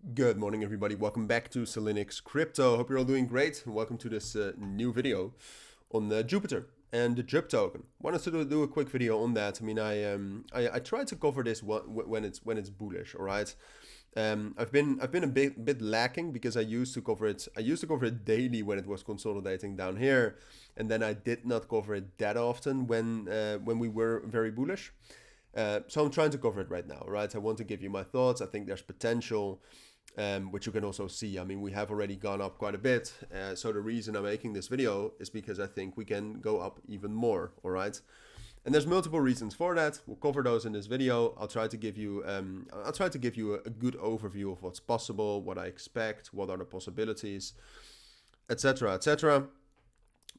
Good morning, everybody. Welcome back to Cilinix Crypto. Hope you're all doing great. And welcome to this new video on Jupiter and the JUP token. Wanted to do a quick video on that. I mean, I try to cover this when it's bullish. All right. I've been a bit lacking because I used to cover it. I used to cover it daily when it was consolidating down here, and then I did not cover it that often when we were very bullish. So I'm trying to cover it right now, right? I want to give you my thoughts. I think there's potential, which you can also see. I mean, we have already gone up quite a bit. So the reason I'm making this video is because I think we can go up even more, all right? And there's multiple reasons for that. We'll cover those in this video. I'll try to give you a good overview of what's possible, what I expect, what are the possibilities, etc., etc.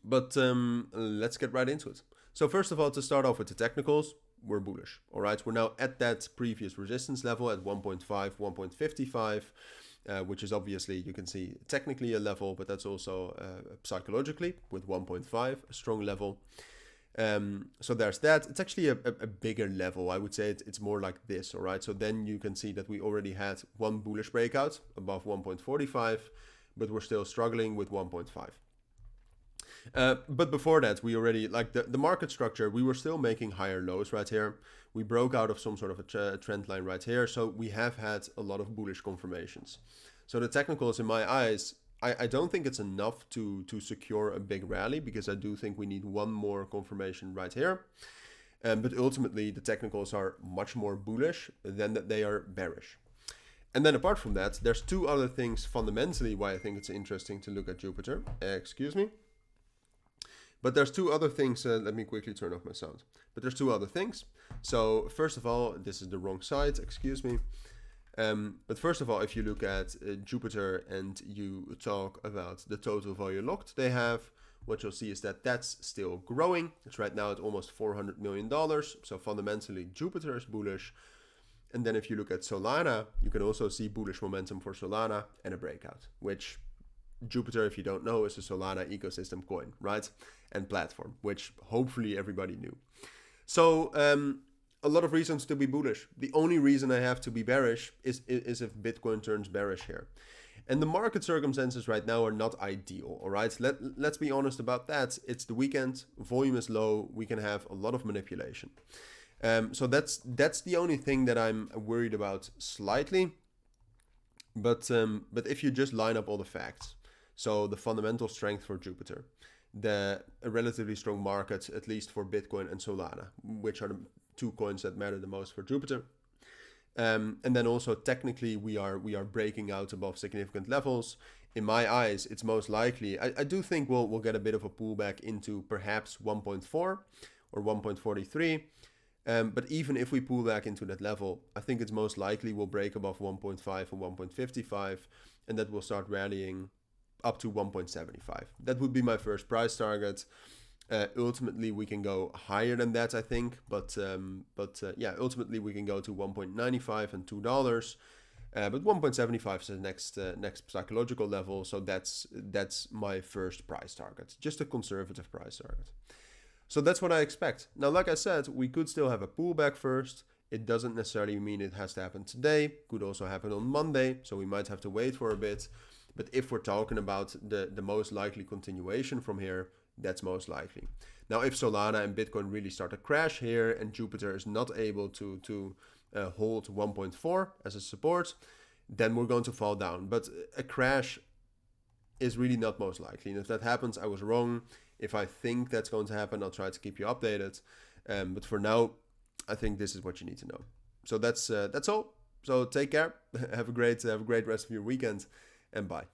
But let's get right into it. So first of all, to start off with the technicals, we're bullish. All right, we're now at that previous resistance level at 1.5, 1.55, which is obviously, you can see technically a level, but that's also psychologically with 1.5, a strong level. So there's that. It's actually a bigger level. I would say it's more like this. All right, so then you can see that we already had one bullish breakout above 1.45, but we're still struggling with 1.5. But before that, we already, like the market structure, we were still making higher lows right here. We broke out of some sort of a trend line right here. So we have had a lot of bullish confirmations. So the technicals, in my eyes, I don't think it's enough to secure a big rally, because I do think we need one more confirmation right here. But ultimately, the technicals are much more bullish than that they are bearish. And then apart from that, there's two other things fundamentally why I think it's interesting to look at Jupiter. Excuse me. But there's two other things. Let me quickly turn off my sound. But there's two other things. So first of all, this is the wrong side. Excuse me. But first of all, if you look at Jupiter and you talk about the total value locked they have, what you'll see is that that's still growing. It's right now at almost $400 million. So fundamentally, Jupiter is bullish. And then if you look at Solana, you can also see bullish momentum for Solana and a breakout, which Jupiter, if you don't know, is a Solana ecosystem coin, right? And platform, which hopefully everybody knew. So a lot of reasons to be bullish. The only reason I have to be bearish is if Bitcoin turns bearish here. And the market circumstances right now are not ideal, all right? Let's be honest about that. It's the weekend, volume is low, we can have a lot of manipulation. So that's the only thing that I'm worried about slightly. But if you just line up all the facts, so the fundamental strength for Jupiter, a relatively strong market, at least for Bitcoin and Solana, which are the two coins that matter the most for Jupiter. And then also technically we are breaking out above significant levels. In my eyes, it's most likely, I do think we'll get a bit of a pullback into perhaps 1.4 or 1.43. But even if we pull back into that level, I think it's most likely we'll break above 1.5 and 1.55, and that will start rallying up to 1.75. That would be my first price target. Ultimately, we can go higher than that, I think. But yeah, ultimately we can go to 1.95 and $2. But 1.75 is the next psychological level. So that's my first price target, just a conservative price target. So that's what I expect. Now, like I said, we could still have a pullback first. It doesn't necessarily mean it has to happen today. Could also happen on Monday. So we might have to wait for a bit. But if we're talking about the most likely continuation from here, that's most likely. Now, if Solana and Bitcoin really start to crash here and Jupiter is not able to hold 1.4 as a support, then we're going to fall down. But a crash is really not most likely. And if that happens, I was wrong. If I think that's going to happen, I'll try to keep you updated. But for now, I think this is what you need to know. So that's all. So take care. Have a great rest of your weekend. And bye.